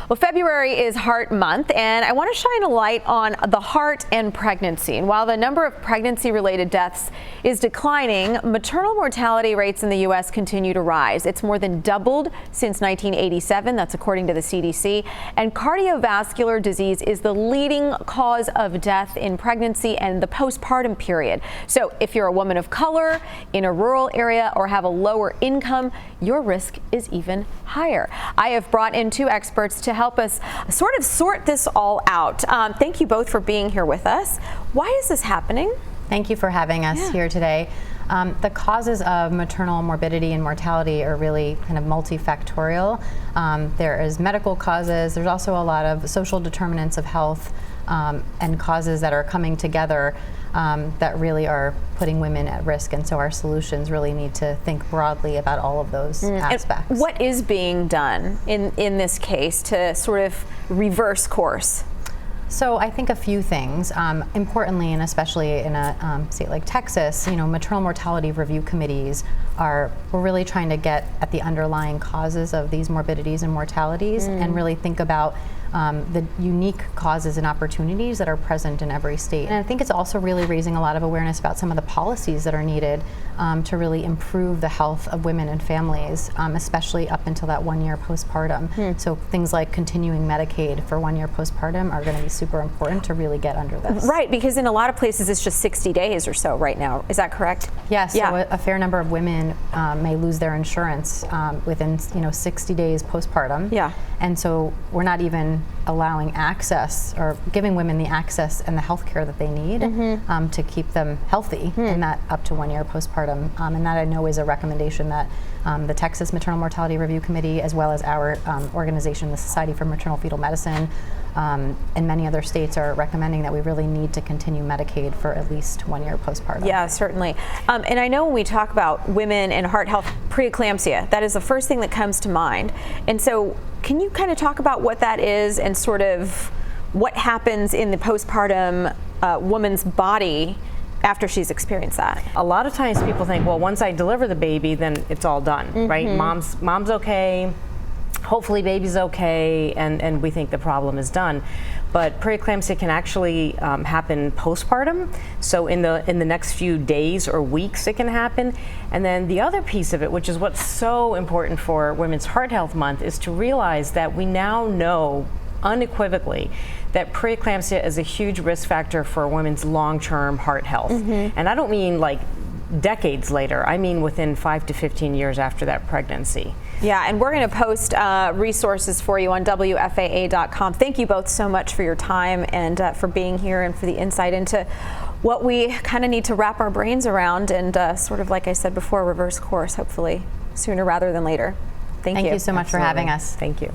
Well, February is Heart Month, and I want to shine a light on the heart and pregnancy. And while the number of pregnancy-related deaths is declining, maternal mortality rates in the U.S. continue to rise. It's more than doubled since 1987. That's according to the CDC. And cardiovascular disease is the leading cause of death in pregnancy and the postpartum period. So if you're a woman of color, in a rural area, or have a lower income, your risk is even higher. I have brought in two experts to help us sort of sort this all out. Thank you both for being here with us. Why is this happening? Thank you for having us here today. The causes of maternal morbidity and mortality are really kind of multifactorial. There is medical causes. There's also a lot of social determinants of health and causes that are coming together that really are putting women at risk, and so our solutions really need to think broadly about all of those aspects. And what is being done in this case to sort of reverse course? So I think a few things. Importantly, and especially in a state like Texas, maternal mortality review committees we're really trying to get at the underlying causes of these morbidities and mortalities and really think about the unique causes and opportunities that are present in every state. And I think it's also really raising a lot of awareness about some of the policies that are needed to really improve the health of women and families, especially up until that 1 year postpartum. So things like continuing Medicaid for 1 year postpartum are going to be super important to really get under this. Right, because in a lot of places it's just 60 days or so right now. Is that correct? Yes, yeah. So a fair number of women may lose their insurance within 60 days postpartum. Yeah. And so we're not even allowing access or giving women the access and the health care that they need to keep them healthy in that up to 1 year postpartum. And that I know is a recommendation that the Texas Maternal Mortality Review Committee, as well as our organization, the Society for Maternal Fetal Medicine, and many other states are recommending that we really need to continue Medicaid for at least 1 year postpartum. Yeah, certainly. And I know when we talk about women and heart health, preeclampsia, that is the first thing that comes to mind. And so can you kind of talk about what that is and sort of what happens in the postpartum woman's body after she's experienced that? A lot of times people think, well, once I deliver the baby, then it's all done, right? Mom's okay, hopefully baby's okay, and we think the problem is done. But preeclampsia can actually happen postpartum. So in the next few days or weeks it can happen. And then the other piece of it, which is what's so important for Women's Heart Health Month, is to realize that we now know unequivocally that preeclampsia is a huge risk factor for a woman's long-term heart health. And I don't mean like decades later, I mean within 5 to 15 years after that pregnancy. Yeah, and we're going to post resources for you on WFAA.com. Thank you both so much for your time and for being here and for the insight into what we kind of need to wrap our brains around and sort of, like I said before, reverse course, hopefully sooner rather than later. Thank you. Thank you so much for having us. Thank you.